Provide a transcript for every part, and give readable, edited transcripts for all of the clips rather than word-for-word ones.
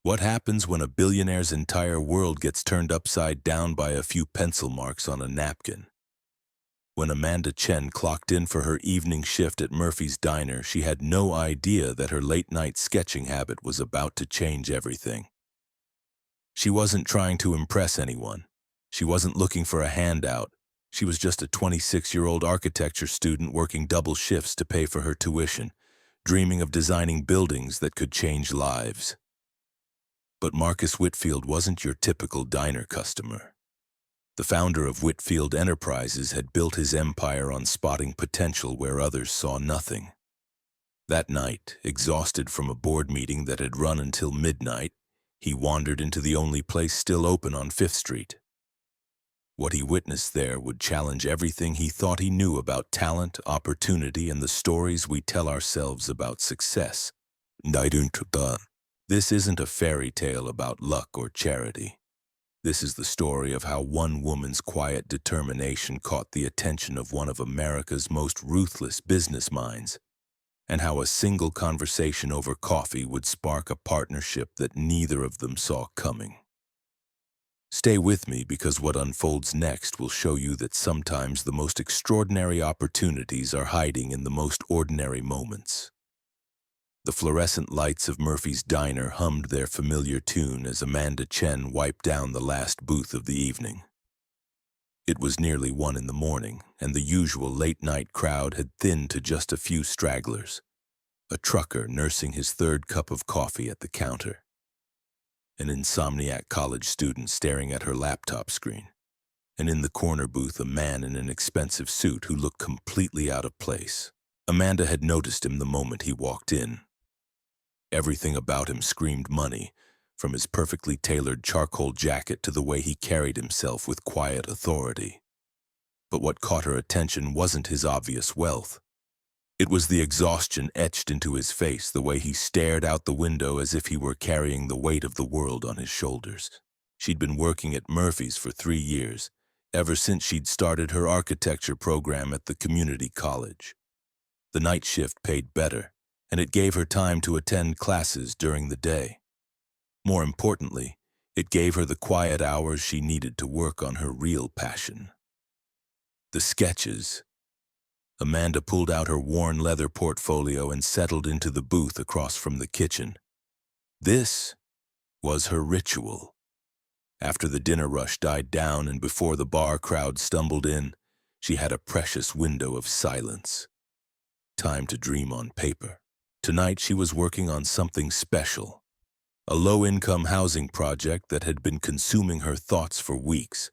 What happens when a billionaire's entire world gets turned upside down by a few pencil marks on a napkin? When Amanda Chen clocked in for her evening shift at Murphy's Diner, she had no idea that her late-night sketching habit was about to change everything. She wasn't trying to impress anyone. She wasn't looking for a handout. She was just a 26-year-old architecture student working double shifts to pay for her tuition, dreaming of designing buildings that could change lives. But Marcus Whitfield wasn't your typical diner customer. The founder of Whitfield Enterprises had built his empire on spotting potential where others saw nothing. That night, exhausted from a board meeting that had run until midnight, he wandered into the only place still open on Fifth Street. What he witnessed there would challenge everything he thought he knew about talent, opportunity, and the stories we tell ourselves about success. This isn't a fairy tale about luck or charity. This is the story of how one woman's quiet determination caught the attention of one of America's most ruthless business minds, and how a single conversation over coffee would spark a partnership that neither of them saw coming. Stay with me, because what unfolds next will show you that sometimes the most extraordinary opportunities are hiding in the most ordinary moments. The fluorescent lights of Murphy's Diner hummed their familiar tune as Amanda Chen wiped down the last booth of the evening. It was nearly 1 in the morning, and the usual late-night crowd had thinned to just a few stragglers. A trucker nursing his third cup of coffee at the counter. An insomniac college student staring at her laptop screen. And in the corner booth, a man in an expensive suit who looked completely out of place. Amanda had noticed him the moment he walked in. Everything about him screamed money, from his perfectly tailored charcoal jacket to the way he carried himself with quiet authority. But what caught her attention wasn't his obvious wealth. It was the exhaustion etched into his face, the way he stared out the window as if he were carrying the weight of the world on his shoulders. She'd been working at Murphy's for 3 years, ever since she'd started her architecture program at the community college. The night shift paid better, and it gave her time to attend classes during the day. More importantly, it gave her the quiet hours she needed to work on her real passion. The sketches. Amanda pulled out her worn leather portfolio and settled into the booth across from the kitchen. This was her ritual. After the dinner rush died down and before the bar crowd stumbled in, she had a precious window of silence. Time to dream on paper. Tonight she was working on something special. A low-income housing project that had been consuming her thoughts for weeks.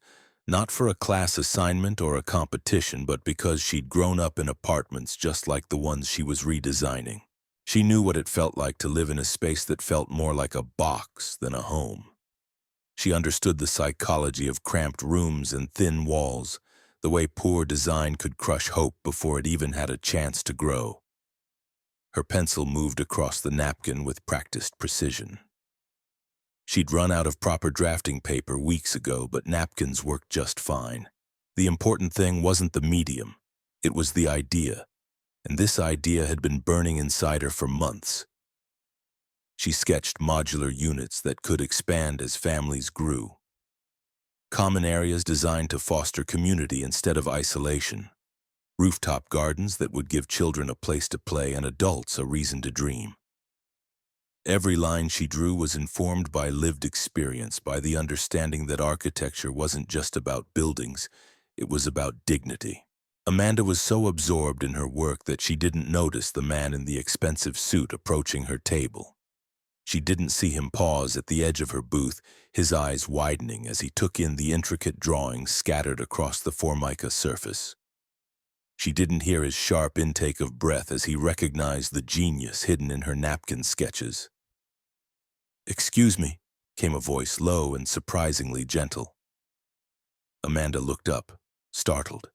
Not for a class assignment or a competition, but because she'd grown up in apartments just like the ones she was redesigning. She knew what it felt like to live in a space that felt more like a box than a home. She understood the psychology of cramped rooms and thin walls, the way poor design could crush hope before it even had a chance to grow. Her pencil moved across the napkin with practiced precision. She'd run out of proper drafting paper weeks ago, but napkins worked just fine. The important thing wasn't the medium, it was the idea, and this idea had been burning inside her for months. She sketched modular units that could expand as families grew. Common areas designed to foster community instead of isolation. Rooftop gardens that would give children a place to play and adults a reason to dream. Every line she drew was informed by lived experience, by the understanding that architecture wasn't just about buildings, it was about dignity. Amanda was so absorbed in her work that she didn't notice the man in the expensive suit approaching her table. She didn't see him pause at the edge of her booth, his eyes widening as he took in the intricate drawings scattered across the formica surface. She didn't hear his sharp intake of breath as he recognized the genius hidden in her napkin sketches. "Excuse me," came a voice, low and surprisingly gentle. Amanda looked up, startled.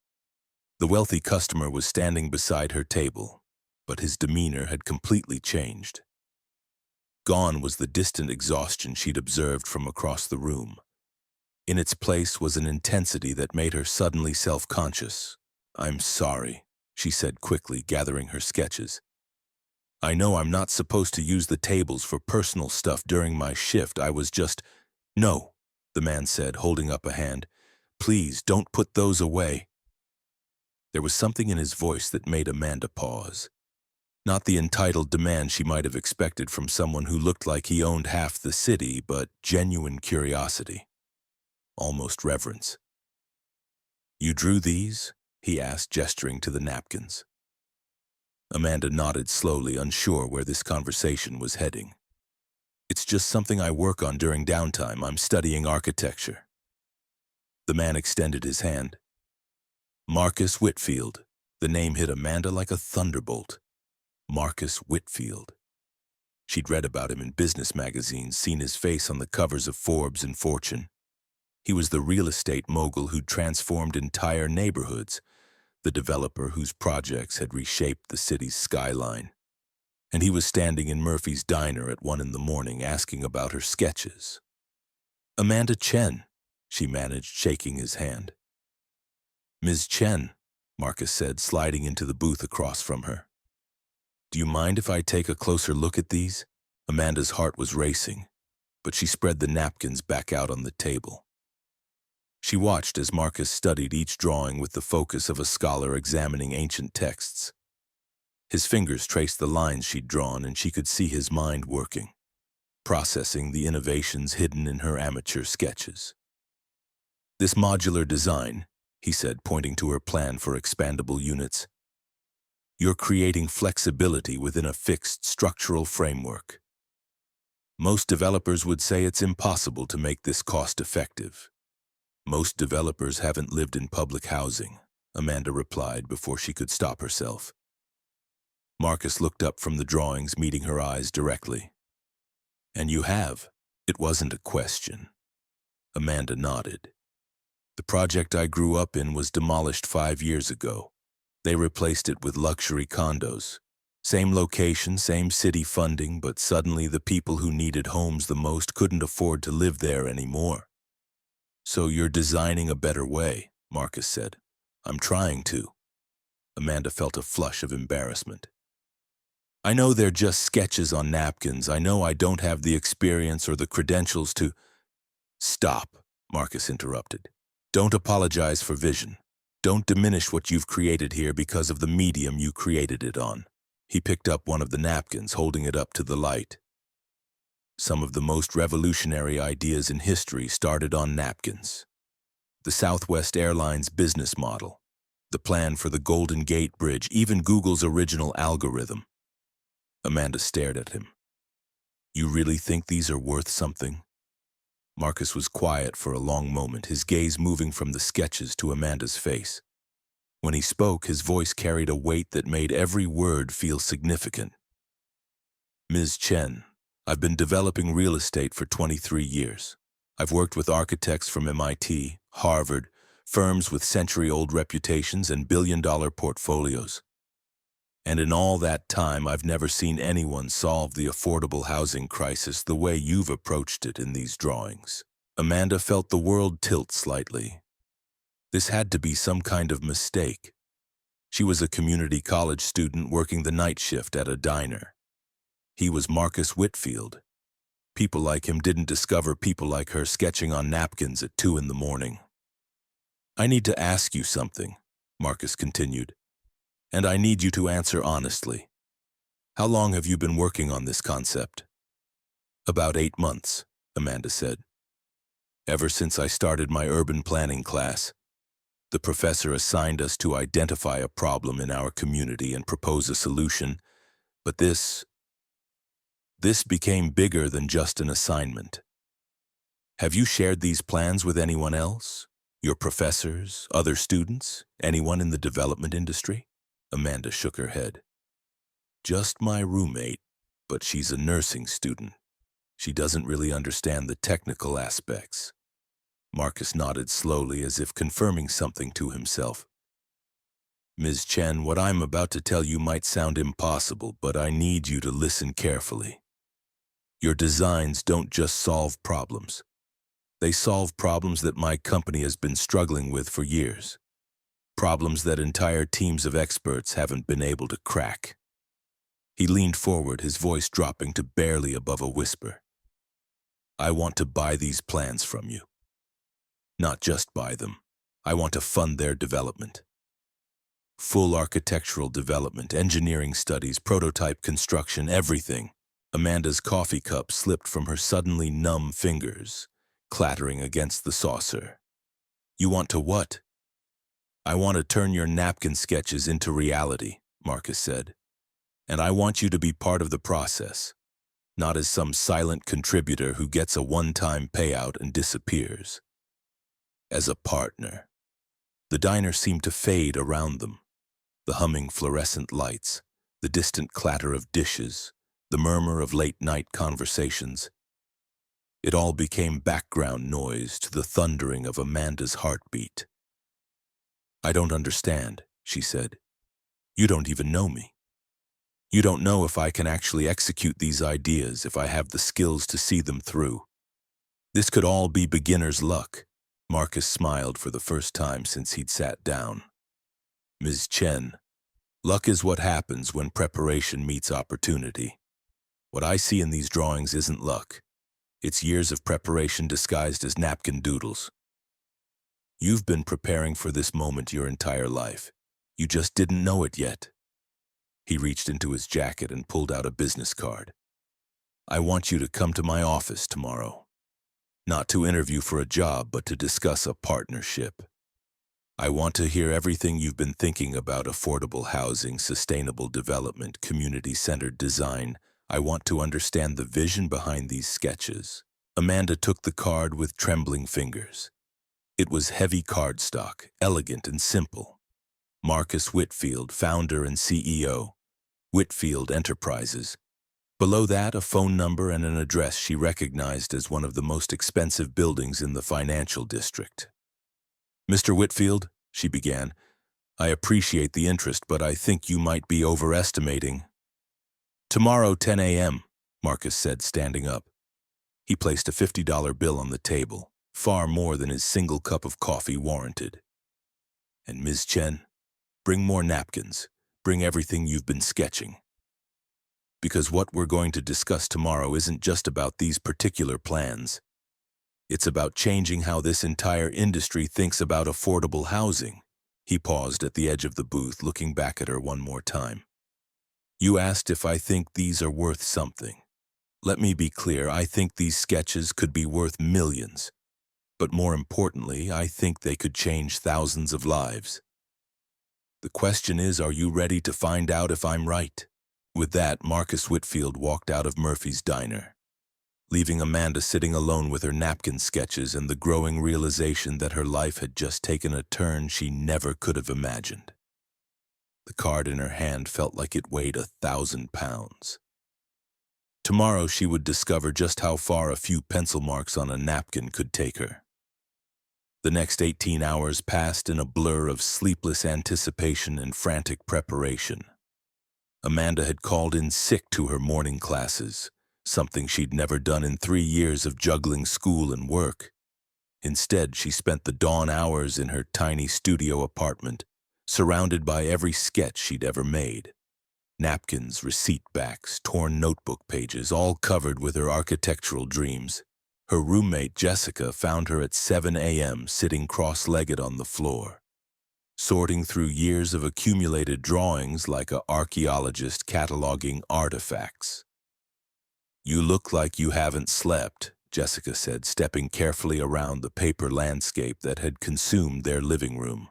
The wealthy customer was standing beside her table, but his demeanor had completely changed. Gone was the distant exhaustion she'd observed from across the room. In its place was an intensity that made her suddenly self-conscious. "I'm sorry," she said quickly, gathering her sketches. I know I'm not supposed to use the tables for personal stuff during my shift. I was just... No, the man said, holding up a hand. Please, don't put those away. There was something in his voice that made Amanda pause. Not the entitled demand she might have expected from someone who looked like he owned half the city, but genuine curiosity. Almost reverence. You drew these? He asked, gesturing to the napkins. Amanda nodded slowly, unsure where this conversation was heading. It's just something I work on during downtime. I'm studying architecture. The man extended his hand. Marcus Whitfield. The name hit Amanda like a thunderbolt. Marcus Whitfield. She'd read about him in business magazines, seen his face on the covers of Forbes and Fortune. He was the real estate mogul who'd transformed entire neighborhoods, the developer whose projects had reshaped the city's skyline. And he was standing in Murphy's diner at 1 a.m. asking about her sketches. Amanda Chen, she managed, shaking his hand. Ms. Chen, Marcus said, sliding into the booth across from her. Do you mind if I take a closer look at these? Amanda's heart was racing, but she spread the napkins back out on the table. She watched as Marcus studied each drawing with the focus of a scholar examining ancient texts. His fingers traced the lines she'd drawn, and she could see his mind working, processing the innovations hidden in her amateur sketches. This modular design, he said, pointing to her plan for expandable units. You're creating flexibility within a fixed structural framework. Most developers would say it's impossible to make this cost-effective. Most developers haven't lived in public housing, Amanda replied before she could stop herself. Marcus looked up from the drawings, meeting her eyes directly. And you have. It wasn't a question. Amanda nodded. The project I grew up in was demolished 5 years ago. They replaced it with luxury condos. Same location, same city funding, but suddenly the people who needed homes the most couldn't afford to live there anymore. So you're designing a better way, Marcus said. I'm trying to. Amanda felt a flush of embarrassment. I know they're just sketches on napkins. I know I don't have the experience or the credentials to... Stop, Marcus interrupted. Don't apologize for vision. Don't diminish what you've created here because of the medium you created it on. He picked up one of the napkins, holding it up to the light. Some of the most revolutionary ideas in history started on napkins. The Southwest Airlines business model, the plan for the Golden Gate Bridge, even Google's original algorithm. Amanda stared at him. You really think these are worth something? Marcus was quiet for a long moment, his gaze moving from the sketches to Amanda's face. When he spoke, his voice carried a weight that made every word feel significant. Ms. Chen, I've been developing real estate for 23 years. I've worked with architects from MIT, Harvard, firms with century-old reputations and billion-dollar portfolios. And in all that time, I've never seen anyone solve the affordable housing crisis the way you've approached it in these drawings. Amanda felt the world tilt slightly. This had to be some kind of mistake. She was a community college student working the night shift at a diner. He was Marcus Whitfield. People like him didn't discover people like her sketching on napkins at 2 a.m. I need to ask you something, Marcus continued. And I need you to answer honestly. How long have you been working on this concept? About 8 months, Amanda said. Ever since I started my urban planning class. The professor assigned us to identify a problem in our community and propose a solution, but this became bigger than just an assignment. Have you shared these plans with anyone else? Your professors, other students, anyone in the development industry? Amanda shook her head. Just my roommate, but she's a nursing student. She doesn't really understand the technical aspects. Marcus nodded slowly as if confirming something to himself. Ms. Chen, what I'm about to tell you might sound impossible, but I need you to listen carefully. Your designs don't just solve problems. They solve problems that my company has been struggling with for years. Problems that entire teams of experts haven't been able to crack. He leaned forward, his voice dropping to barely above a whisper. I want to buy these plans from you. Not just buy them. I want to fund their development. Full architectural development, engineering studies, prototype construction, everything. Amanda's coffee cup slipped from her suddenly numb fingers, clattering against the saucer. You want to what? I want to turn your napkin sketches into reality, Marcus said. And I want you to be part of the process, not as some silent contributor who gets a one-time payout and disappears. As a partner. The diner seemed to fade around them. The humming fluorescent lights, the distant clatter of dishes, the murmur of late-night conversations. It all became background noise to the thundering of Amanda's heartbeat. I don't understand, she said. You don't even know me. You don't know if I can actually execute these ideas, if I have the skills to see them through. This could all be beginner's luck. Marcus smiled for the first time since he'd sat down. Ms. Chen, luck is what happens when preparation meets opportunity. What I see in these drawings isn't luck. It's years of preparation disguised as napkin doodles. You've been preparing for this moment your entire life. You just didn't know it yet. He reached into his jacket and pulled out a business card. I want you to come to my office tomorrow. Not to interview for a job, but to discuss a partnership. I want to hear everything you've been thinking about affordable housing, sustainable development, community-centered design. I want to understand the vision behind these sketches. Amanda took the card with trembling fingers. It was heavy cardstock, elegant and simple. Marcus Whitfield, founder and CEO, Whitfield Enterprises. Below that, a phone number and an address she recognized as one of the most expensive buildings in the financial district. Mr. Whitfield, she began, I appreciate the interest, but I think you might be overestimating. Tomorrow, 10 a.m., Marcus said, standing up. He placed a $50 bill on the table, far more than his single cup of coffee warranted. And Ms. Chen, bring more napkins. Bring everything you've been sketching. Because what we're going to discuss tomorrow isn't just about these particular plans. It's about changing how this entire industry thinks about affordable housing. He paused at the edge of the booth, looking back at her one more time. You asked if I think these are worth something. Let me be clear, I think these sketches could be worth millions. But more importantly, I think they could change thousands of lives. The question is, are you ready to find out if I'm right? With that, Marcus Whitfield walked out of Murphy's Diner, leaving Amanda sitting alone with her napkin sketches and the growing realization that her life had just taken a turn she never could have imagined. The card in her hand felt like it weighed 1,000 pounds. Tomorrow she would discover just how far a few pencil marks on a napkin could take her. The next 18 hours passed in a blur of sleepless anticipation and frantic preparation. Amanda had called in sick to her morning classes, something she'd never done in 3 years of juggling school and work. Instead, she spent the dawn hours in her tiny studio apartment, surrounded by every sketch she'd ever made. Napkins, receipt backs, torn notebook pages, all covered with her architectural dreams. Her roommate, Jessica, found her at 7 a.m. sitting cross-legged on the floor, sorting through years of accumulated drawings like an archaeologist cataloging artifacts. You look like you haven't slept, Jessica said, stepping carefully around the paper landscape that had consumed their living room.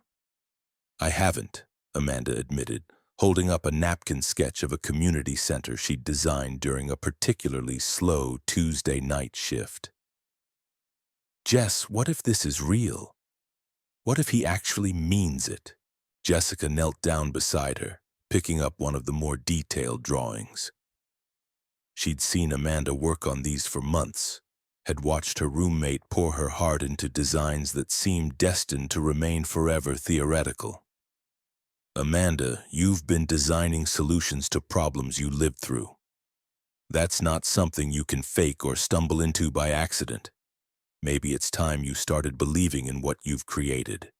I haven't, Amanda admitted, holding up a napkin sketch of a community center she'd designed during a particularly slow Tuesday night shift. Jess, what if this is real? What if he actually means it? Jessica knelt down beside her, picking up one of the more detailed drawings. She'd seen Amanda work on these for months, had watched her roommate pour her heart into designs that seemed destined to remain forever theoretical. Amanda, you've been designing solutions to problems you lived through. That's not something you can fake or stumble into by accident. Maybe it's time you started believing in what you've created.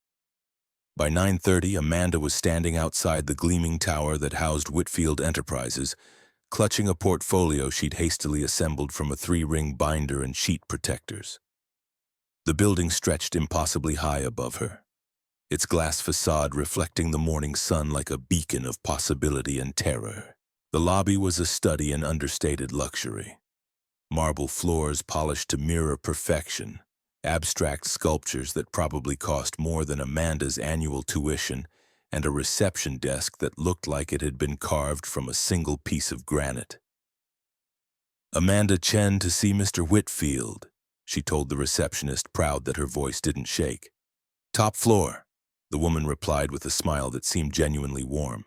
By 9:30, Amanda was standing outside the gleaming tower that housed Whitfield Enterprises, clutching a portfolio she'd hastily assembled from a 3-ring binder and sheet protectors. The building stretched impossibly high above her, its glass facade reflecting the morning sun like a beacon of possibility and terror. The lobby was a study in understated luxury. Marble floors polished to mirror perfection, abstract sculptures that probably cost more than Amanda's annual tuition, and a reception desk that looked like it had been carved from a single piece of granite. "Amanda Chen to see Mr. Whitfield," she told the receptionist, proud that her voice didn't shake. "Top floor," the woman replied with a smile that seemed genuinely warm.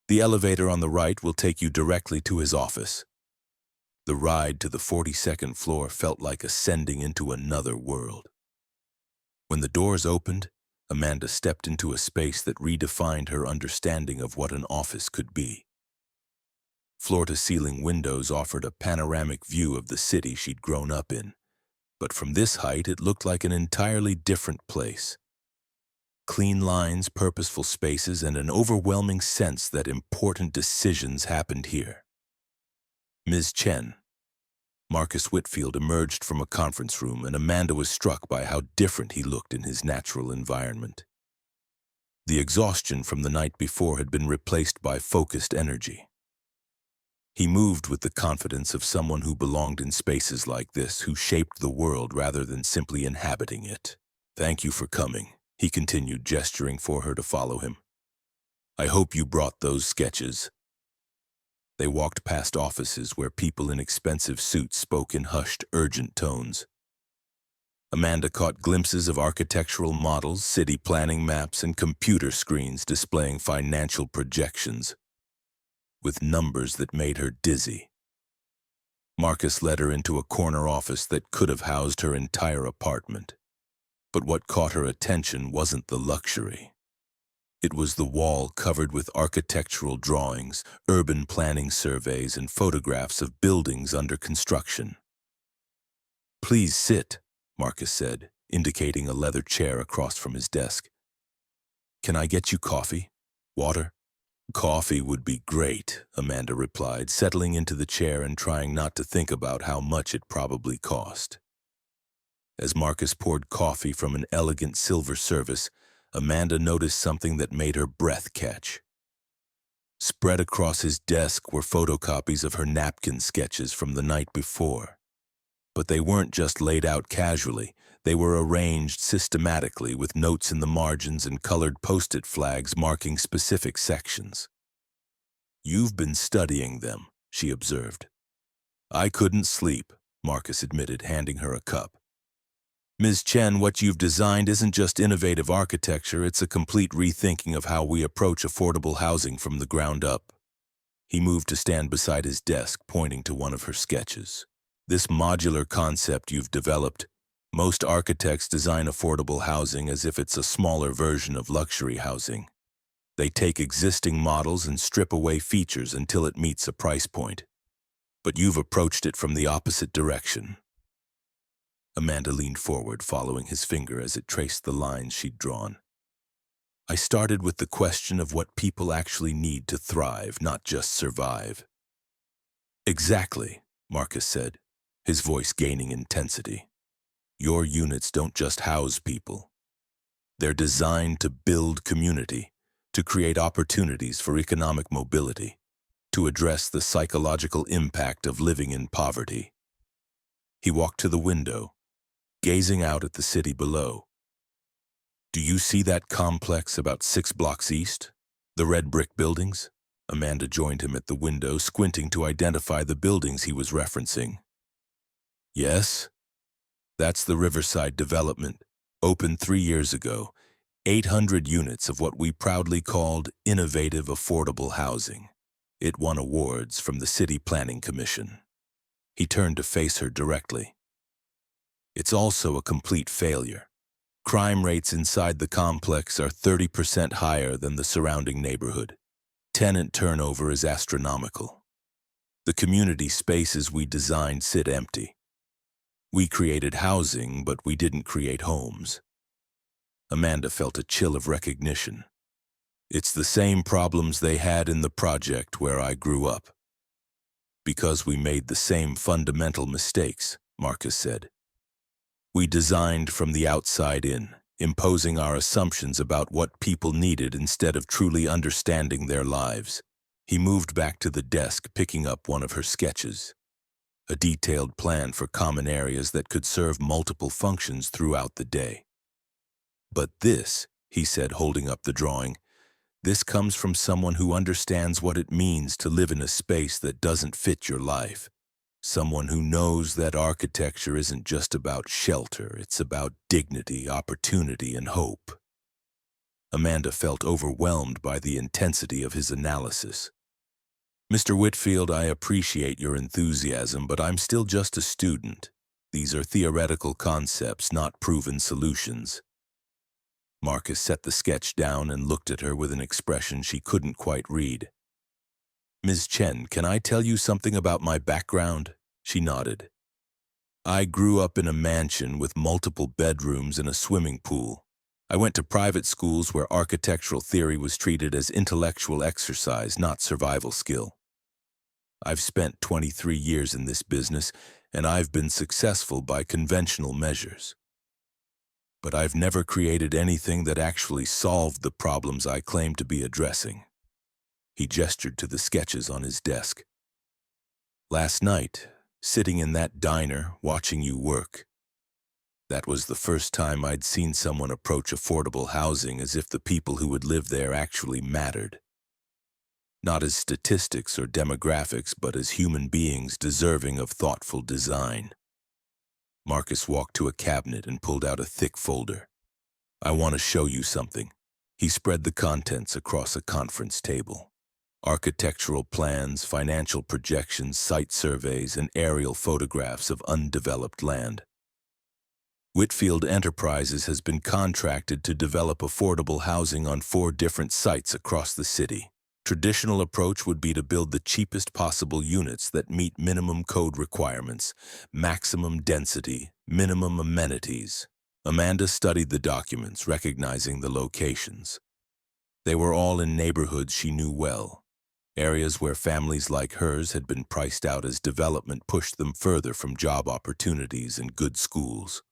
"The elevator on the right will take you directly to his office." The ride to the 42nd floor felt like ascending into another world. When the doors opened, Amanda stepped into a space that redefined her understanding of what an office could be. Floor-to-ceiling windows offered a panoramic view of the city she'd grown up in, but from this height it looked like an entirely different place. Clean lines, purposeful spaces, and an overwhelming sense that important decisions happened here. "Ms. Chen." Marcus Whitfield emerged from a conference room, and Amanda was struck by how different he looked in his natural environment. The exhaustion from the night before had been replaced by focused energy. He moved with the confidence of someone who belonged in spaces like this, who shaped the world rather than simply inhabiting it. "Thank you for coming," he continued, gesturing for her to follow him. "I hope you brought those sketches." They walked past offices where people in expensive suits spoke in hushed, urgent tones. Amanda caught glimpses of architectural models, city planning maps, and computer screens displaying financial projections, with numbers that made her dizzy. Marcus led her into a corner office that could have housed her entire apartment. But what caught her attention wasn't the luxury. It was the wall covered with architectural drawings, urban planning surveys, and photographs of buildings under construction. "Please sit," Marcus said, indicating a leather chair across from his desk. "Can I get you coffee? Water?" "Coffee would be great," Amanda replied, settling into the chair and trying not to think about how much it probably cost. As Marcus poured coffee from an elegant silver service, Amanda noticed something that made her breath catch. Spread across his desk were photocopies of her napkin sketches from the night before. But they weren't just laid out casually. They were arranged systematically with notes in the margins and colored post-it flags marking specific sections. "You've been studying them," she observed. "I couldn't sleep," Marcus admitted, handing her a cup. "Ms. Chen, what you've designed isn't just innovative architecture, it's a complete rethinking of how we approach affordable housing from the ground up." He moved to stand beside his desk, pointing to one of her sketches. "This modular concept you've developed, most architects design affordable housing as if it's a smaller version of luxury housing. They take existing models and strip away features until it meets a price point. But you've approached it from the opposite direction." Amanda leaned forward, following his finger as it traced the lines she'd drawn. "I started with the question of what people actually need to thrive, not just survive." "Exactly," Marcus said, his voice gaining intensity. "Your units don't just house people. They're designed to build community, to create opportunities for economic mobility, to address the psychological impact of living in poverty." He walked to the window, gazing out at the city below. "Do you see that complex about 6 blocks east? The red brick buildings?" Amanda joined him at the window, squinting to identify the buildings he was referencing. "Yes. That's the Riverside development, opened 3 years ago. 800 units of what we proudly called innovative affordable housing. It won awards from the City Planning Commission." He turned to face her directly. "It's also a complete failure. Crime rates inside the complex are 30% higher than the surrounding neighborhood. Tenant turnover is astronomical. The community spaces we designed sit empty. We created housing, but we didn't create homes." Amanda felt a chill of recognition. "It's the same problems they had in the project where I grew up." Because we made the same fundamental mistakes, Marcus said. We designed from the outside in, imposing our assumptions about what people needed instead of truly understanding their lives. He moved back to the desk, picking up one of her sketches. A detailed plan for common areas that could serve multiple functions throughout the day. But this, he said, holding up the drawing, this comes from someone who understands what it means to live in a space that doesn't fit your life. Someone who knows that architecture isn't just about shelter, it's about dignity, opportunity, and hope. Amanda felt overwhelmed by the intensity of his analysis. Mr. Whitfield, I appreciate your enthusiasm, but I'm still just a student. These are theoretical concepts, not proven solutions. Marcus set the sketch down and looked at her with an expression she couldn't quite read. Ms. Chen, can I tell you something about my background? She nodded. I grew up in a mansion with multiple bedrooms and a swimming pool. I went to private schools where architectural theory was treated as intellectual exercise, not survival skill. I've spent 23 years in this business, and I've been successful by conventional measures. But I've never created anything that actually solved the problems I claim to be addressing. He gestured to the sketches on his desk. Last night, sitting in that diner, watching you work, that was the first time I'd seen someone approach affordable housing as if the people who would live there actually mattered. Not as statistics or demographics, but as human beings deserving of thoughtful design. Marcus walked to a cabinet and pulled out a thick folder. I want to show you something. He spread the contents across a conference table. Architectural plans, financial projections, site surveys, and aerial photographs of undeveloped land. Whitfield Enterprises has been contracted to develop affordable housing on 4 different sites across the city. Traditional approach would be to build the cheapest possible units that meet minimum code requirements, maximum density, minimum amenities. Amanda studied the documents, recognizing the locations. They were all in neighborhoods she knew well, areas where families like hers had been priced out as development pushed them further from job opportunities and good schools.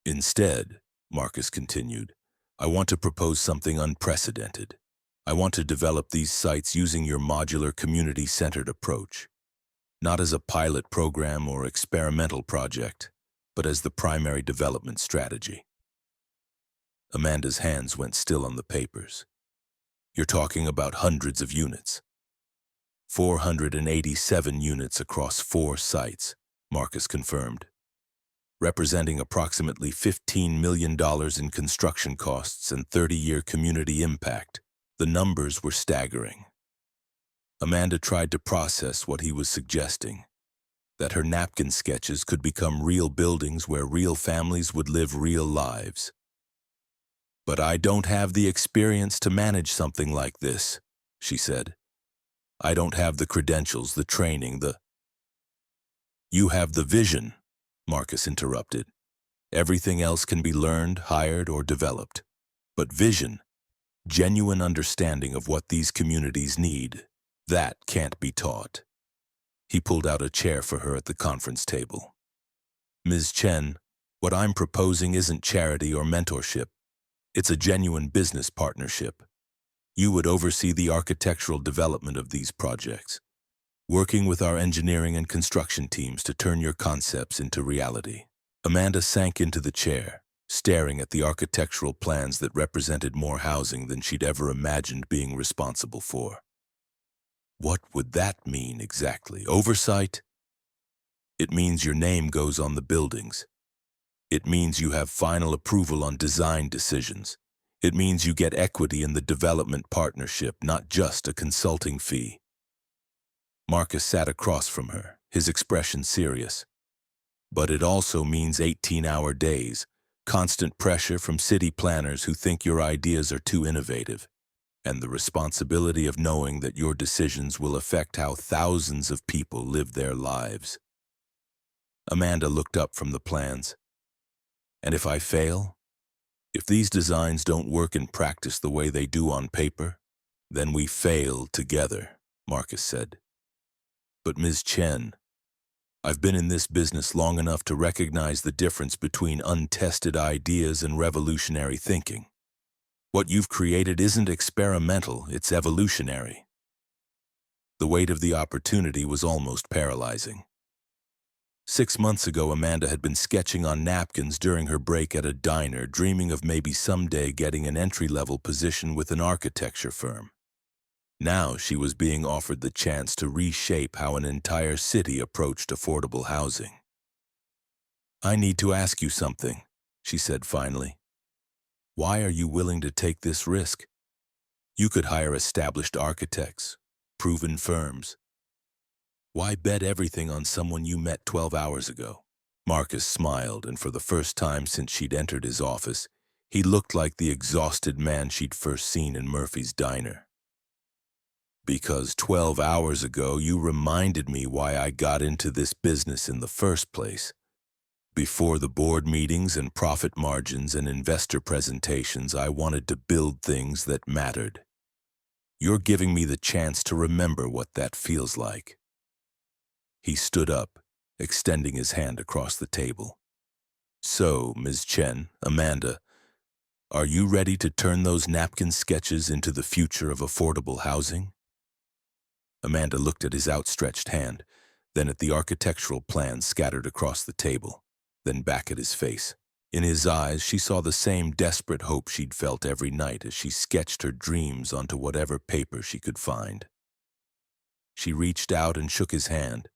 Instead, Marcus continued, I want to propose something unprecedented. I want to develop these sites using your modular community-centered approach, not as a pilot program or experimental project, but as the primary development strategy. Amanda's hands went still on the papers. You're talking about hundreds of units. 487 units across 4 sites, Marcus confirmed, representing approximately $15 million in construction costs and 30-year community impact. The numbers were staggering. Amanda tried to process what he was suggesting, that her napkin sketches could become real buildings where real families would live real lives. But I don't have the experience to manage something like this, she said. I don't have the credentials, the training, You have the vision, Marcus interrupted. Everything else can be learned, hired, or developed. But vision, genuine understanding of what these communities need, that can't be taught. He pulled out a chair for her at the conference table. Ms. Chen, what I'm proposing isn't charity or mentorship. It's a genuine business partnership. You would oversee the architectural development of these projects, working with our engineering and construction teams to turn your concepts into reality. Amanda sank into the chair, staring at the architectural plans that represented more housing than she'd ever imagined being responsible for. What would that mean exactly? Oversight? It means your name goes on the buildings. It means you have final approval on design decisions. It means you get equity in the development partnership, not just a consulting fee. Marcus sat across from her, his expression serious. But it also means 18-hour days, constant pressure from city planners who think your ideas are too innovative, and the responsibility of knowing that your decisions will affect how thousands of people live their lives. Amanda looked up from the plans. And if I fail? If these designs don't work in practice the way they do on paper, then we fail together, Marcus said. But Ms. Chen, I've been in this business long enough to recognize the difference between untested ideas and revolutionary thinking. What you've created isn't experimental, it's evolutionary. The weight of the opportunity was almost paralyzing. 6 months ago, Amanda had been sketching on napkins during her break at a diner, dreaming of maybe someday getting an entry-level position with an architecture firm. Now she was being offered the chance to reshape how an entire city approached affordable housing. "I need to ask you something," she said finally. "Why are you willing to take this risk? You could hire established architects, proven firms. Why bet everything on someone you met 12 hours ago?" Marcus smiled, and for the first time since she'd entered his office, he looked like the exhausted man she'd first seen in Murphy's diner. "Because 12 hours ago you reminded me why I got into this business in the first place. Before the board meetings and profit margins and investor presentations, I wanted to build things that mattered. You're giving me the chance to remember what that feels like." He stood up, extending his hand across the table. "So, Ms. Chen, Amanda, are you ready to turn those napkin sketches into the future of affordable housing?" Amanda looked at his outstretched hand, then at the architectural plans scattered across the table, then back at his face. In his eyes, she saw the same desperate hope she'd felt every night as she sketched her dreams onto whatever paper she could find. She reached out and shook his hand,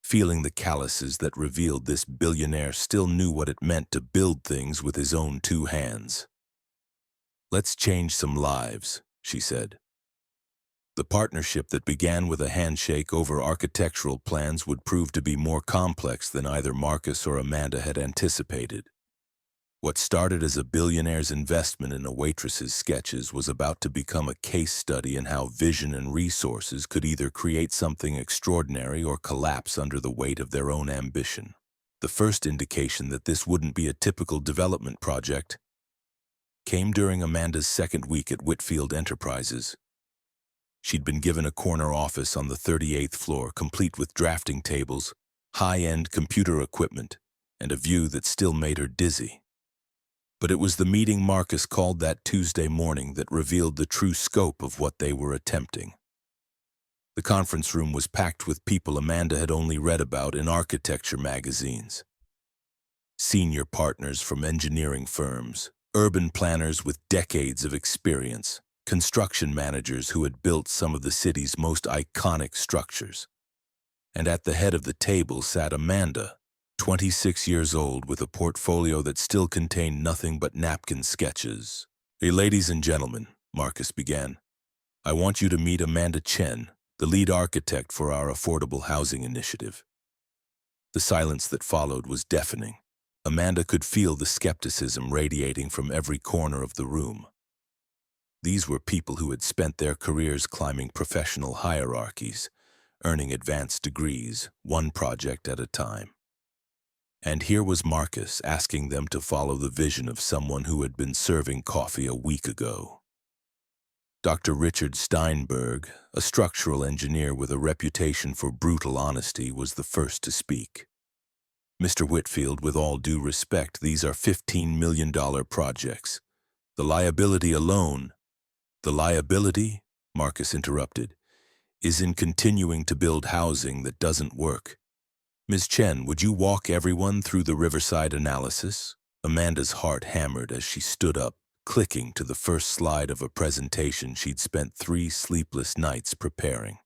feeling the calluses that revealed this billionaire still knew what it meant to build things with his own 2 hands. "Let's change some lives," she said. The partnership that began with a handshake over architectural plans would prove to be more complex than either Marcus or Amanda had anticipated. What started as a billionaire's investment in a waitress's sketches was about to become a case study in how vision and resources could either create something extraordinary or collapse under the weight of their own ambition. The first indication that this wouldn't be a typical development project came during Amanda's second week at Whitfield Enterprises. She'd been given a corner office on the 38th floor, complete with drafting tables, high-end computer equipment, and a view that still made her dizzy. But it was the meeting Marcus called that Tuesday morning that revealed the true scope of what they were attempting. The conference room was packed with people Amanda had only read about in architecture magazines. Senior partners from engineering firms, urban planners with decades of experience, construction managers who had built some of the city's most iconic structures. And at the head of the table sat Amanda, 26 years old, with a portfolio that still contained nothing but napkin sketches. "Ladies and gentlemen," Marcus began, "I want you to meet Amanda Chen, the lead architect for our affordable housing initiative." The silence that followed was deafening. Amanda could feel the skepticism radiating from every corner of the room. These were people who had spent their careers climbing professional hierarchies, earning advanced degrees, one project at a time. And here was Marcus asking them to follow the vision of someone who had been serving coffee a week ago. Dr. Richard Steinberg, a structural engineer with a reputation for brutal honesty, was the first to speak. "Mr. Whitfield, with all due respect, these are $15 million projects. The liability alone—" "The liability," Marcus interrupted, "is in continuing to build housing that doesn't work. Ms. Chen, would you walk everyone through the Riverside analysis?" Amanda's heart hammered as she stood up, clicking to the first slide of a presentation she'd spent 3 sleepless nights preparing.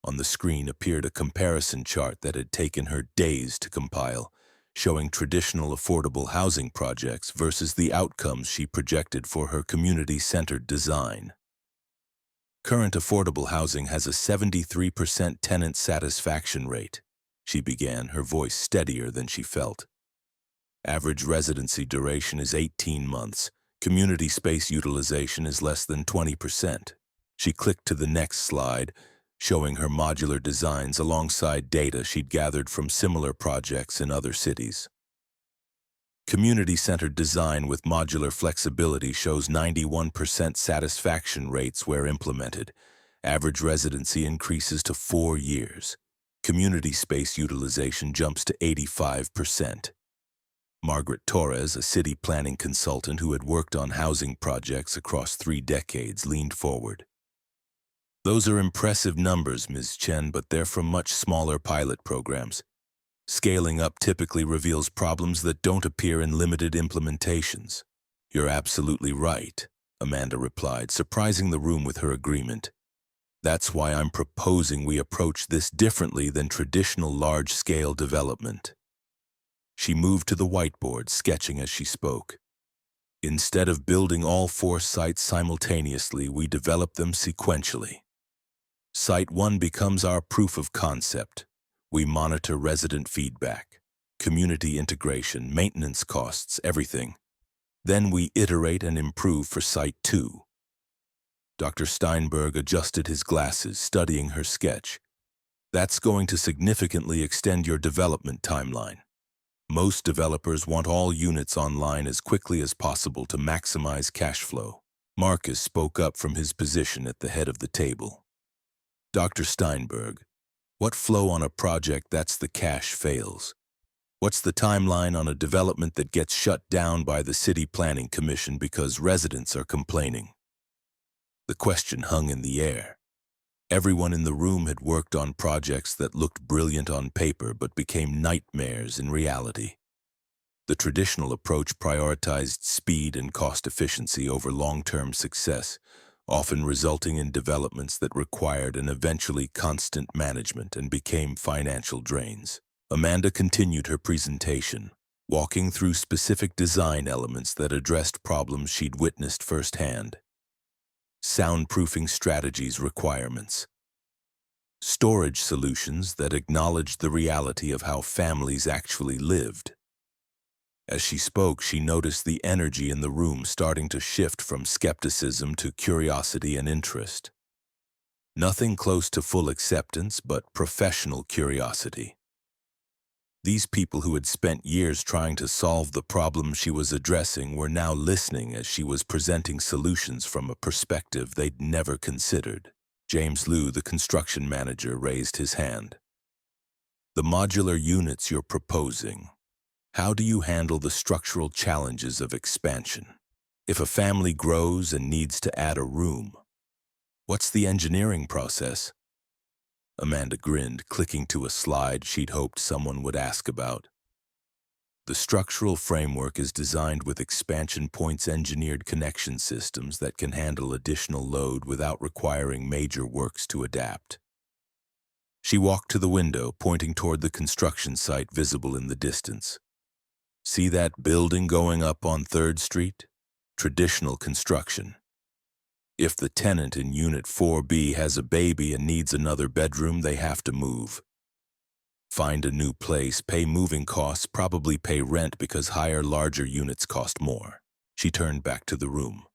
On the screen appeared a comparison chart that had taken her days to compile, showing traditional affordable housing projects versus the outcomes she projected for her community-centered design. "Current affordable housing has a 73% tenant satisfaction rate," she began, her voice steadier than she felt. "Average residency duration is 18 months. Community space utilization is less than 20%. She clicked to the next slide, showing her modular designs alongside data she'd gathered from similar projects in other cities. Community-centered design with modular flexibility shows 91% satisfaction rates where implemented, Average residency increases to 4 years. Community space utilization jumps to 85%. Margaret Torres, a city planning consultant who had worked on housing projects across 3 decades, leaned forward. "Those are impressive numbers, Ms. Chen, but they're from much smaller pilot programs. Scaling up typically reveals problems that don't appear in limited implementations." "You're absolutely right," Amanda replied, surprising the room with her agreement. "That's why I'm proposing we approach this differently than traditional large-scale development." She moved to the whiteboard, sketching as she spoke. "Instead of building all 4 sites simultaneously, we develop them sequentially. Site 1 becomes our proof of concept. We monitor resident feedback, community integration, maintenance costs, everything. Then we iterate and improve for Site 2. Dr. Steinberg adjusted his glasses, studying her sketch. "That's going to significantly extend your development timeline. Most developers want all units online as quickly as possible to maximize cash flow." Marcus spoke up from his position at the head of the table. "Dr. Steinberg, what flow on a project that's the cash fails? What's the timeline on a development that gets shut down by the City Planning Commission because residents are complaining?" The question hung in the air. Everyone in the room had worked on projects that looked brilliant on paper but became nightmares in reality. The traditional approach prioritized speed and cost efficiency over long-term success, often resulting in developments that required an eventually constant management and became financial drains. Amanda continued her presentation, walking through specific design elements that addressed problems she'd witnessed firsthand. Soundproofing strategies requirements. Storage solutions that acknowledged the reality of how families actually lived. As she spoke, she noticed the energy in the room starting to shift from skepticism to curiosity and interest. Nothing close to full acceptance, but professional curiosity. These people who had spent years trying to solve the problem she was addressing were now listening as she was presenting solutions from a perspective they'd never considered. James Liu, the construction manager, raised his hand. "The modular units you're proposing, how do you handle the structural challenges of expansion? If a family grows and needs to add a room, what's the engineering process?" Amanda grinned, clicking to a slide she'd hoped someone would ask about. "The structural framework is designed with expansion points engineered connection systems that can handle additional load without requiring major works to adapt." She walked to the window, pointing toward the construction site visible in the distance. "See that building going up on 3rd Street? Traditional construction. If the tenant in Unit 4B has a baby and needs another bedroom, they have to move. Find a new place, pay moving costs, probably pay rent because higher, larger units cost more." She turned back to the room.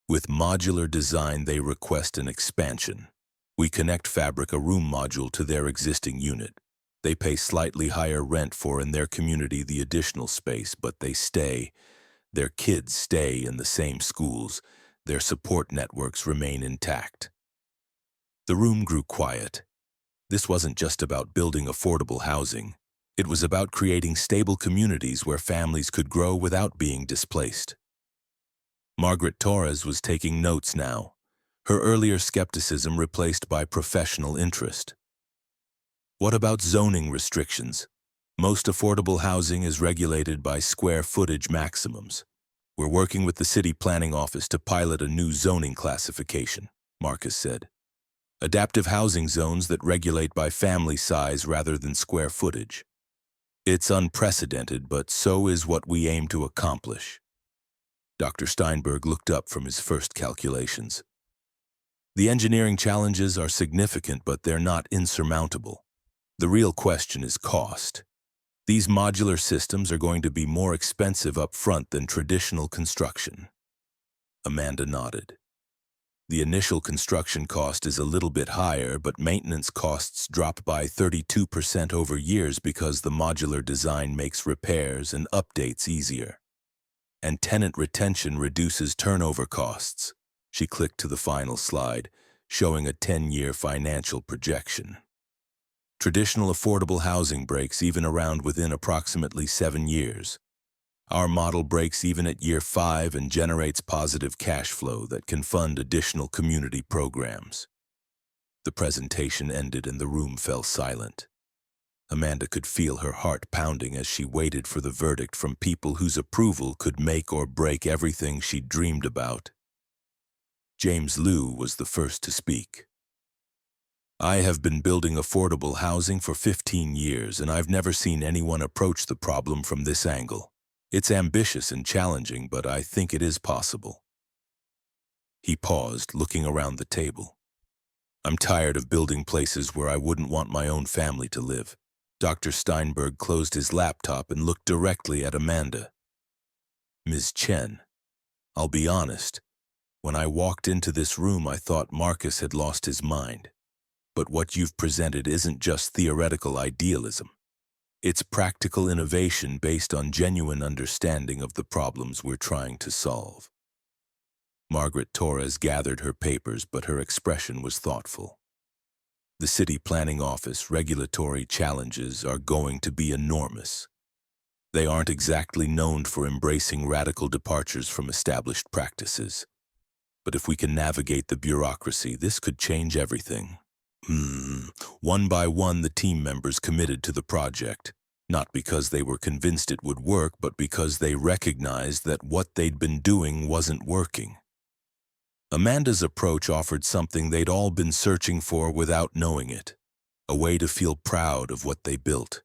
"With modular design, they request an expansion. We connect Fabric a room module to their existing unit. They pay slightly higher rent for in their community the additional space, but they stay. Their kids stay in the same schools. Their support networks remain intact." The room grew quiet. This wasn't just about building affordable housing. It was about creating stable communities where families could grow without being displaced. Margaret Torres was taking notes now, her earlier skepticism replaced by professional interest. "What about zoning restrictions? Most affordable housing is regulated by square footage maximums. We're working with the City Planning Office to pilot a new zoning classification," Marcus said. "Adaptive housing zones that regulate by family size rather than square footage. It's unprecedented, but so is what we aim to accomplish." Dr. Steinberg looked up from his first calculations. "The engineering challenges are significant, but they're not insurmountable. The real question is cost. These modular systems are going to be more expensive up front than traditional construction." Amanda nodded. "The initial construction cost is a little bit higher, but maintenance costs drop by 32% over years because the modular design makes repairs and updates easier. And tenant retention reduces turnover costs." She clicked to the final slide, showing a 10-year financial projection. Traditional affordable housing breaks even around within approximately 7 years. Our model breaks even at year 5 and generates positive cash flow that can fund additional community programs. The presentation ended and the room fell silent. Amanda could feel her heart pounding as she waited for the verdict from people whose approval could make or break everything she dreamed about. James Liu was the first to speak. "I have been building affordable housing for 15 years, and I've never seen anyone approach the problem from this angle. It's ambitious and challenging, but I think it is possible." He paused, looking around the table. "I'm tired of building places where I wouldn't want my own family to live." Dr. Steinberg closed his laptop and looked directly at Amanda. "Ms. Chen, I'll be honest. When I walked into this room, I thought Marcus had lost his mind. But what you've presented isn't just theoretical idealism. It's practical innovation based on genuine understanding of the problems we're trying to solve." Margaret Torres gathered her papers, but her expression was thoughtful. "The city planning office regulatory challenges are going to be enormous. They aren't exactly known for embracing radical departures from established practices. But if we can navigate the bureaucracy, this could change everything." One by one, the team members committed to the project, not because they were convinced it would work, but because they recognized that what they'd been doing wasn't working. Amanda's approach offered something they'd all been searching for without knowing it, a way to feel proud of what they built.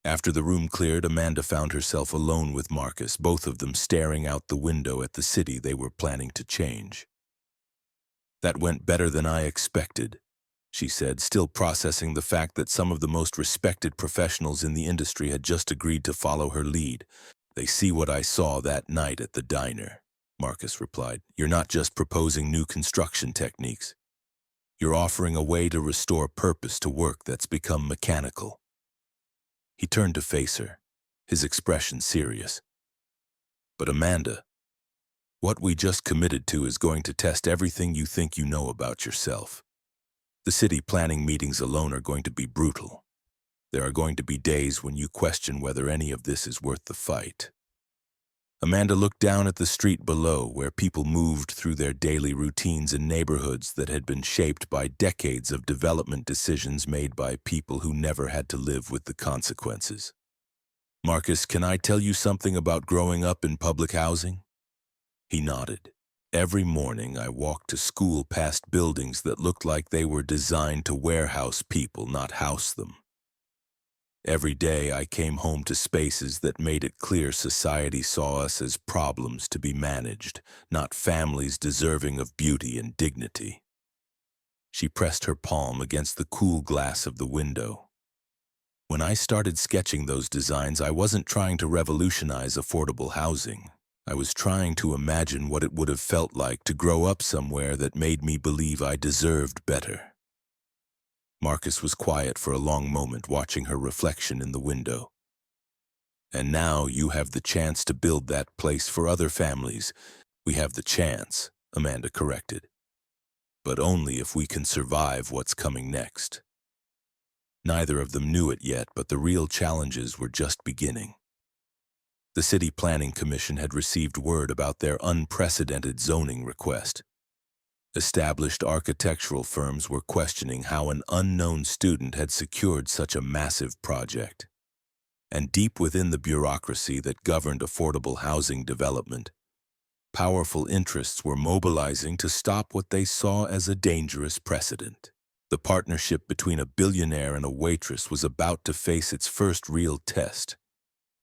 After the room cleared, Amanda found herself alone with Marcus, both of them staring out the window at the city they were planning to change. "That went better than I expected," she said, still processing the fact that some of the most respected professionals in the industry had just agreed to follow her lead. "They see what I saw that night at the diner," Marcus replied. "You're not just proposing new construction techniques. You're offering a way to restore purpose to work that's become mechanical." He turned to face her, his expression serious. "But Amanda, what we just committed to is going to test everything you think you know about yourself. The city planning meetings alone are going to be brutal. There are going to be days when you question whether any of this is worth the fight." Amanda looked down at the street below, where people moved through their daily routines in neighborhoods that had been shaped by decades of development decisions made by people who never had to live with the consequences. "Marcus, can I tell you something about growing up in public housing?" He nodded. "Every morning I walked to school past buildings that looked like they were designed to warehouse people, not house them. Every day I came home to spaces that made it clear society saw us as problems to be managed, not families deserving of beauty and dignity." She pressed her palm against the cool glass of the window. "When I started sketching those designs, I wasn't trying to revolutionize affordable housing. I was trying to imagine what it would have felt like to grow up somewhere that made me believe I deserved better." Marcus was quiet for a long moment, watching her reflection in the window. "And now you have the chance to build that place for other families." "We have the chance," Amanda corrected. "But only if we can survive what's coming next." Neither of them knew it yet, but the real challenges were just beginning. The City Planning Commission had received word about their unprecedented zoning request. Established architectural firms were questioning how an unknown student had secured such a massive project. And deep within the bureaucracy that governed affordable housing development, powerful interests were mobilizing to stop what they saw as a dangerous precedent. The partnership between a billionaire and a waitress was about to face its first real test,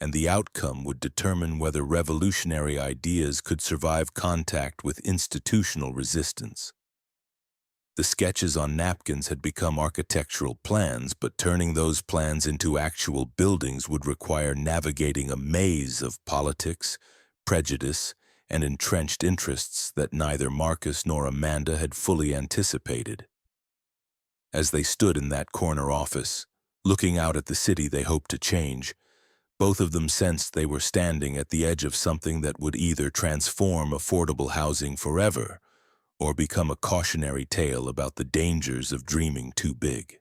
and the outcome would determine whether revolutionary ideas could survive contact with institutional resistance. The sketches on napkins had become architectural plans, but turning those plans into actual buildings would require navigating a maze of politics, prejudice, and entrenched interests that neither Marcus nor Amanda had fully anticipated. As they stood in that corner office, looking out at the city they hoped to change, both of them sensed they were standing at the edge of something that would either transform affordable housing forever or become a cautionary tale about the dangers of dreaming too big.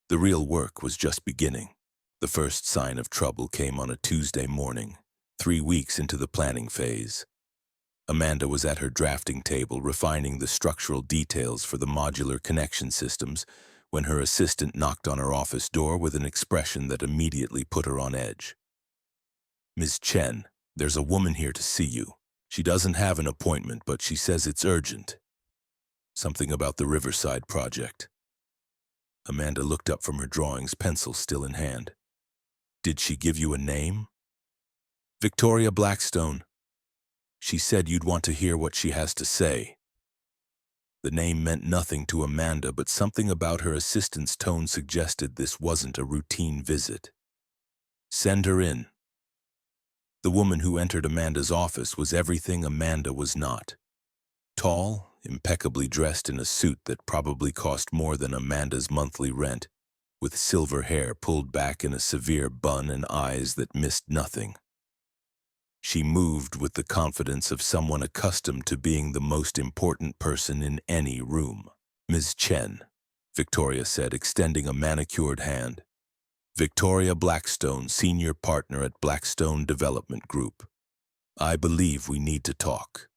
The real work was just beginning. The first sign of trouble came on a Tuesday morning, 3 weeks into the planning phase. Amanda was at her drafting table refining the structural details for the modular connection systems when her assistant knocked on her office door with an expression that immediately put her on edge. "Ms. Chen, there's a woman here to see you. She doesn't have an appointment, but she says it's urgent. Something about the Riverside project." Amanda looked up from her drawings, pencil still in hand. "Did she give you a name?" "Victoria Blackstone. She said you'd want to hear what she has to say." The name meant nothing to Amanda, but something about her assistant's tone suggested this wasn't a routine visit. "Send her in." The woman who entered Amanda's office was everything Amanda was not. Tall, impeccably dressed in a suit that probably cost more than Amanda's monthly rent, with silver hair pulled back in a severe bun and eyes that missed nothing. She moved with the confidence of someone accustomed to being the most important person in any room. "Ms. Chen," Victoria said, extending a manicured hand. "Victoria Blackstone, senior partner at Blackstone Development Group. I believe we need to talk."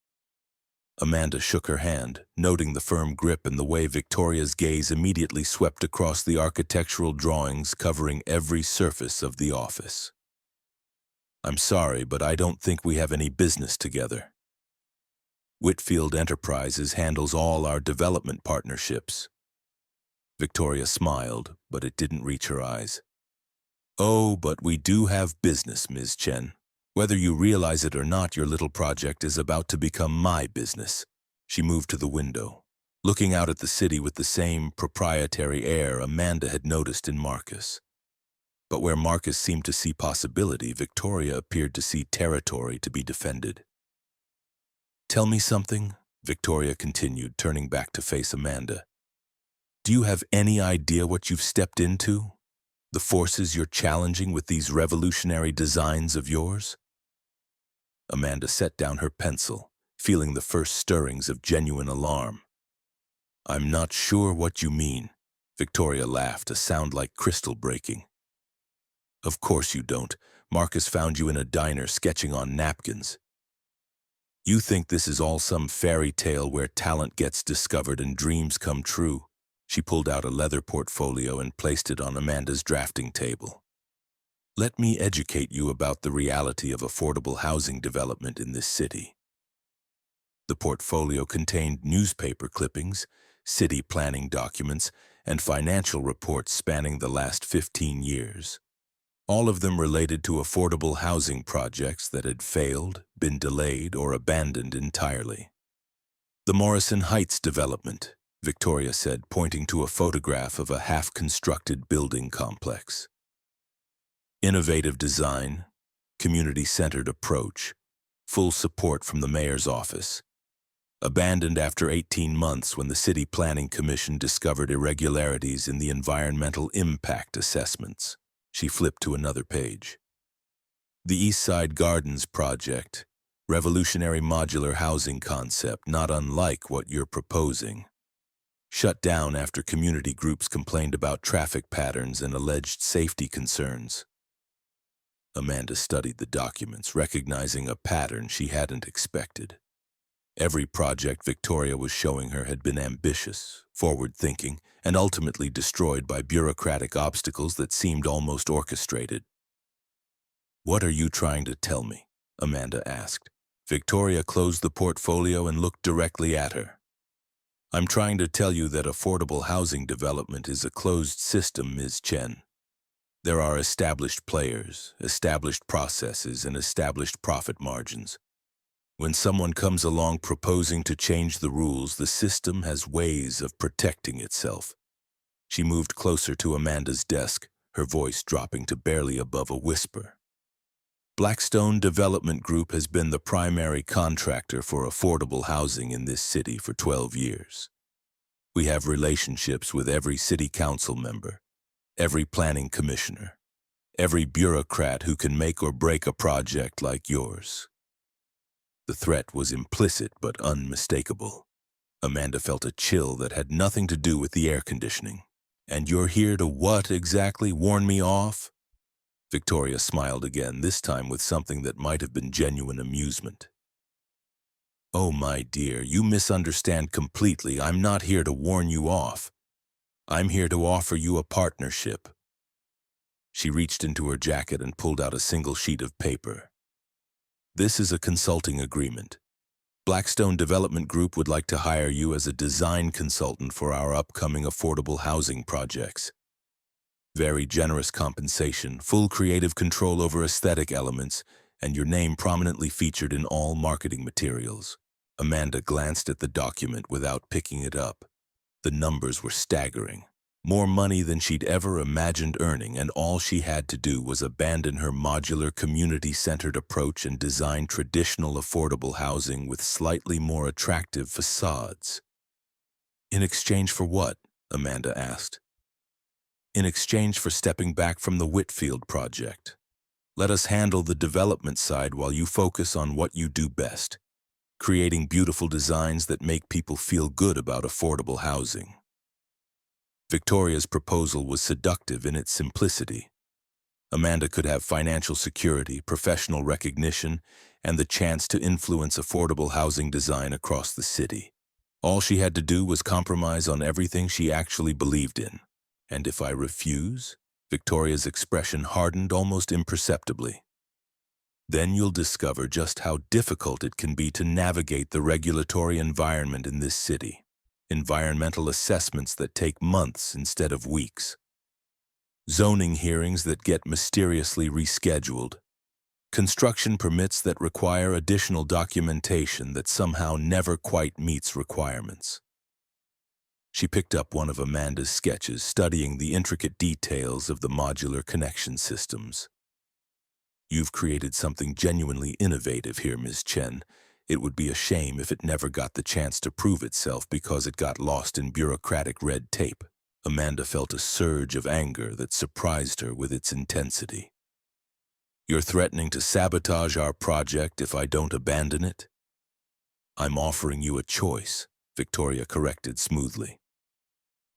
Amanda shook her hand, noting the firm grip and the way Victoria's gaze immediately swept across the architectural drawings covering every surface of the office. "I'm sorry, but I don't think we have any business together. Whitfield Enterprises handles all our development partnerships." Victoria smiled, but it didn't reach her eyes. "Oh, but we do have business, Ms. Chen. Whether you realize it or not, your little project is about to become my business." She moved to the window, looking out at the city with the same proprietary air Amanda had noticed in Marcus. But where Marcus seemed to see possibility, Victoria appeared to see territory to be defended. "Tell me something," Victoria continued, turning back to face Amanda. "Do you have any idea what you've stepped into? The forces you're challenging with these revolutionary designs of yours?" Amanda set down her pencil, feeling the first stirrings of genuine alarm. "I'm not sure what you mean," Victoria laughed, a sound like crystal breaking. "Of course you don't. Marcus found you in a diner sketching on napkins. You think this is all some fairy tale where talent gets discovered and dreams come true." She pulled out a leather portfolio and placed it on Amanda's drafting table. "Let me educate you about the reality of affordable housing development in this city." The portfolio contained newspaper clippings, city planning documents, and financial reports spanning the last 15 years. All of them related to affordable housing projects that had failed, been delayed, or abandoned entirely. "The Morrison Heights development," Victoria said, pointing to a photograph of a half-constructed building complex. "Innovative design, community-centered approach, full support from the mayor's office. Abandoned after 18 months when the City Planning Commission discovered irregularities in the environmental impact assessments." She flipped to another page. "The East Side Gardens project, revolutionary modular housing concept, not unlike what you're proposing. Shut down after community groups complained about traffic patterns and alleged safety concerns." Amanda studied the documents, recognizing a pattern she hadn't expected. Every project Victoria was showing her had been ambitious, forward-thinking, and ultimately destroyed by bureaucratic obstacles that seemed almost orchestrated. "What are you trying to tell me?" Amanda asked. Victoria closed the portfolio and looked directly at her. "I'm trying to tell you that affordable housing development is a closed system, Ms. Chen. There are established players, established processes, and established profit margins. When someone comes along proposing to change the rules, the system has ways of protecting itself." She moved closer to Amanda's desk, her voice dropping to barely above a whisper. "Blackstone Development Group has been the primary contractor for affordable housing in this city for 12 years. We have relationships with every city council member, every planning commissioner, every bureaucrat who can make or break a project like yours." The threat was implicit but unmistakable. Amanda felt a chill that had nothing to do with the air conditioning. And you're here to what exactly? Warn me off? Victoria smiled again, this time with something that might have been genuine amusement. Oh, my dear, you misunderstand completely. I'm not here to warn you off. I'm here to offer you a partnership. She reached into her jacket and pulled out a single sheet of paper. This is a consulting agreement. Blackstone Development Group would like to hire you as a design consultant for our upcoming affordable housing projects. Very generous compensation, full creative control over aesthetic elements, and your name prominently featured in all marketing materials. Amanda glanced at the document without picking it up. The numbers were staggering. More money than she'd ever imagined earning, and all she had to do was abandon her modular, community-centered approach and design traditional affordable housing with slightly more attractive facades. In exchange for what? Amanda asked. In exchange for stepping back from the Whitfield project. Let us handle the development side while you focus on what you do best, creating beautiful designs that make people feel good about affordable housing. Victoria's proposal was seductive in its simplicity. Amanda could have financial security, professional recognition, and the chance to influence affordable housing design across the city. All she had to do was compromise on everything she actually believed in. And if I refuse? Victoria's expression hardened almost imperceptibly. Then you'll discover just how difficult it can be to navigate the regulatory environment in this city. Environmental assessments that take months instead of weeks. Zoning hearings that get mysteriously rescheduled. Construction permits that require additional documentation that somehow never quite meets requirements. She picked up one of Amanda's sketches, studying the intricate details of the modular connection systems. You've created something genuinely innovative here, Ms. Chen. It would be a shame if it never got the chance to prove itself because it got lost in bureaucratic red tape. Amanda felt a surge of anger that surprised her with its intensity. You're threatening to sabotage our project if I don't abandon it? I'm offering you a choice, Victoria corrected smoothly.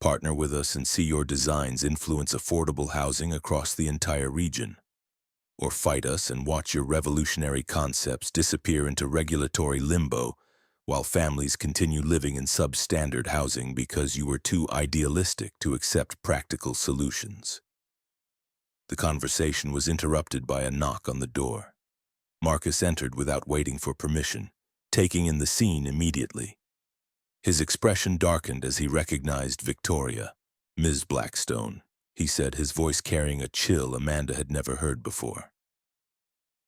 Partner with us and see your designs influence affordable housing across the entire region. Or fight us and watch your revolutionary concepts disappear into regulatory limbo while families continue living in substandard housing because you were too idealistic to accept practical solutions. The conversation was interrupted by a knock on the door. Marcus entered without waiting for permission, taking in the scene immediately. His expression darkened as he recognized Victoria. Ms. Blackstone, he said, his voice carrying a chill Amanda had never heard before.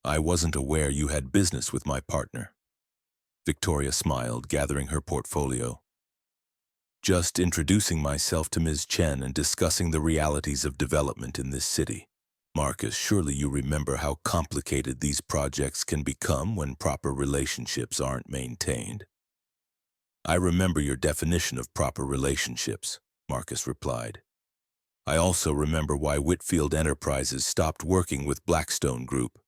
I wasn't aware you had business with my partner. Victoria smiled, gathering her portfolio. Just introducing myself to Ms. Chen and discussing the realities of development in this city. Marcus, surely you remember how complicated these projects can become when proper relationships aren't maintained. I remember your definition of proper relationships, Marcus replied. I also remember why Whitfield Enterprises stopped working with Blackstone Group.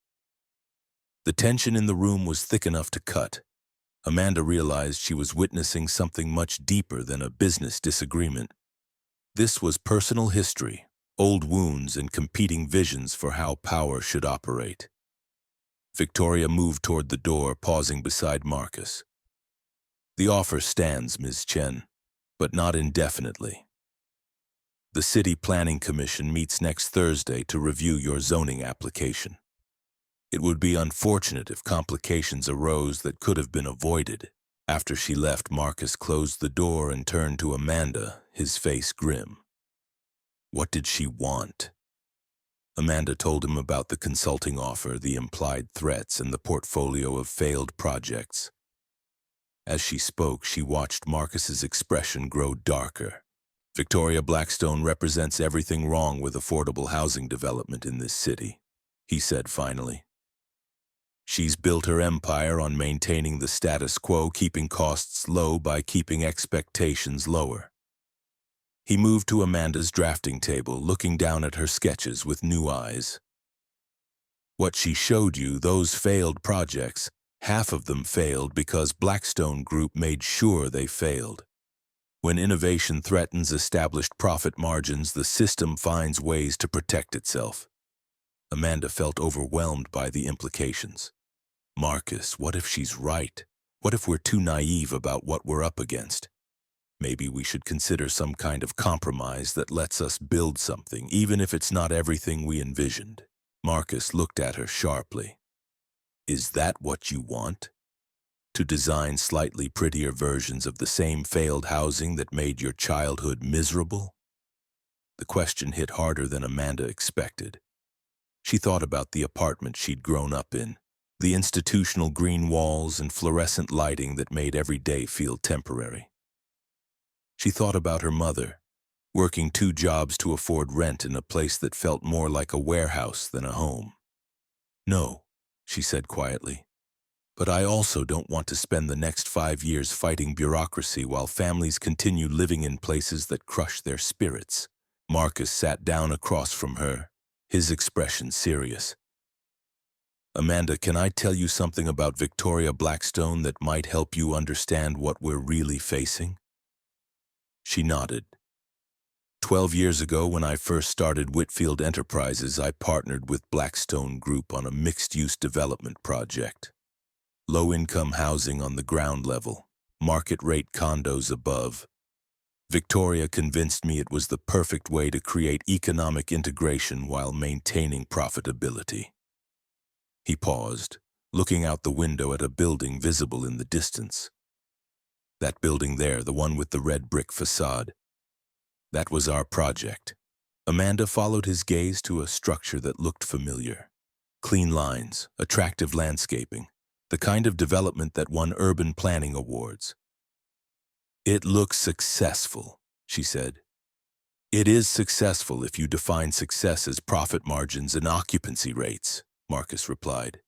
The tension in the room was thick enough to cut. Amanda realized she was witnessing something much deeper than a business disagreement. This was personal history, old wounds and competing visions for how power should operate. Victoria moved toward the door, pausing beside Marcus. The offer stands, Ms. Chen, but not indefinitely. The City Planning Commission meets next Thursday to review your zoning application. It would be unfortunate if complications arose that could have been avoided. After she left, Marcus closed the door and turned to Amanda, his face grim. What did she want? Amanda told him about the consulting offer, the implied threats, and the portfolio of failed projects. As she spoke, she watched Marcus's expression grow darker. Victoria Blackstone represents everything wrong with affordable housing development in this city, he said finally. She's built her empire on maintaining the status quo, keeping costs low by keeping expectations lower. He moved to Amanda's drafting table, looking down at her sketches with new eyes. What she showed you, those failed projects, Half of them failed because Blackstone Group made sure they failed. When innovation threatens established profit margins, the system finds ways to protect itself. Amanda felt overwhelmed by the implications. Marcus, what if she's right? What if we're too naive about what we're up against? Maybe we should consider some kind of compromise that lets us build something, even if it's not everything we envisioned. Marcus looked at her sharply. Is that what you want? To design slightly prettier versions of the same failed housing that made your childhood miserable? The question hit harder than Amanda expected. She thought about the apartment she'd grown up in, the institutional green walls and fluorescent lighting that made every day feel temporary. She thought about her mother, working 2 jobs to afford rent in a place that felt more like a warehouse than a home. No, she said quietly. But I also don't want to spend the next 5 years fighting bureaucracy while families continue living in places that crush their spirits. Marcus sat down across from her, his expression serious. Amanda, can I tell you something about Victoria Blackstone that might help you understand what we're really facing? She nodded. 12 years ago, when I first started Whitfield Enterprises, I partnered with Blackstone Group on a mixed-use development project. Low-income housing on the ground level, market-rate condos above. Victoria convinced me it was the perfect way to create economic integration while maintaining profitability. He paused, looking out the window at a building visible in the distance. That building there, the one with the red brick facade. That was our project. Amanda followed his gaze to a structure that looked familiar. Clean lines, attractive landscaping, the kind of development that won urban planning awards. It looks successful, she said. It is successful if you define success as profit margins and occupancy rates, Marcus replied.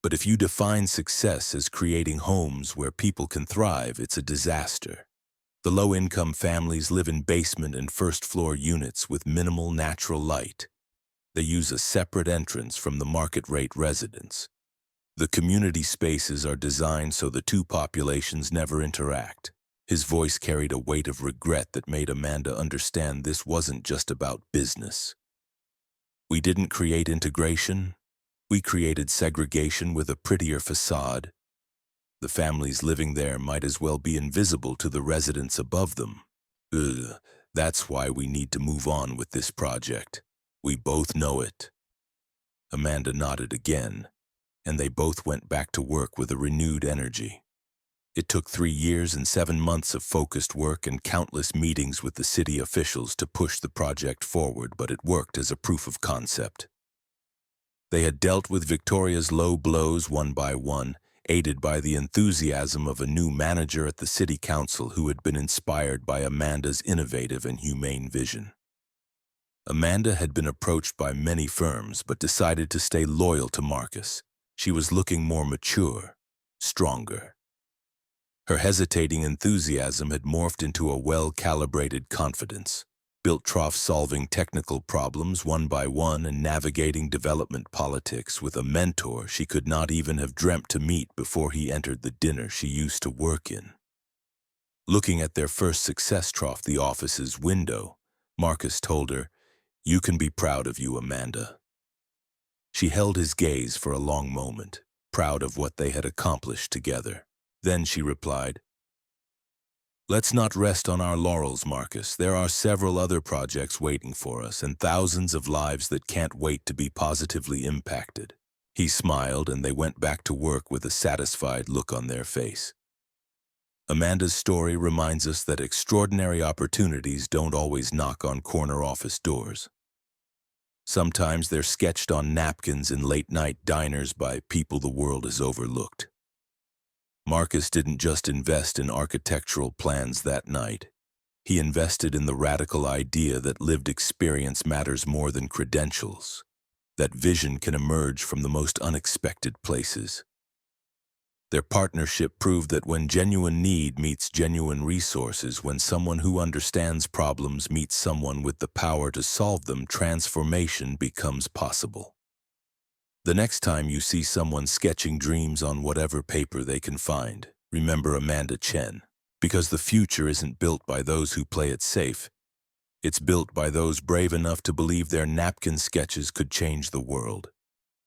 But if you define success as creating homes where people can thrive, it's a disaster. The low-income families live in basement and first-floor units with minimal natural light. They use a separate entrance from the market-rate residents. The community spaces are designed so the two populations never interact. His voice carried a weight of regret that made Amanda understand this wasn't just about business. We didn't create integration. We created segregation with a prettier facade. The families living there might as well be invisible to the residents above them. That's why we need to move on with this project. We both know it. Amanda nodded again, and they both went back to work with a renewed energy. It took 3 years and 7 months of focused work and countless meetings with the city officials to push the project forward, but it worked as a proof of concept. They had dealt with Victoria's low blows one by one, aided by the enthusiasm of a new manager at the city council who had been inspired by Amanda's innovative and humane vision. Amanda had been approached by many firms but decided to stay loyal to Marcus. She was looking more mature, stronger. Her hesitating enthusiasm had morphed into a well-calibrated confidence, built trough-solving technical problems one by one and navigating development politics with a mentor she could not even have dreamt to meet before he entered the dinner she used to work in. Looking at their first success trough, the office's window, Marcus told her, "You can be proud of you, Amanda." She held his gaze for a long moment, proud of what they had accomplished together. Then she replied, "Let's not rest on our laurels, Marcus. There are several other projects waiting for us and thousands of lives that can't wait to be positively impacted." He smiled and they went back to work with a satisfied look on their face. Amanda's story reminds us that extraordinary opportunities don't always knock on corner office doors. Sometimes they're sketched on napkins in late-night diners by people the world has overlooked. Marcus didn't just invest in architectural plans that night. He invested in the radical idea that lived experience matters more than credentials, that vision can emerge from the most unexpected places. Their partnership proved that when genuine need meets genuine resources, when someone who understands problems meets someone with the power to solve them, transformation becomes possible. The next time you see someone sketching dreams on whatever paper they can find, remember Amanda Chen. Because the future isn't built by those who play it safe. It's built by those brave enough to believe their napkin sketches could change the world.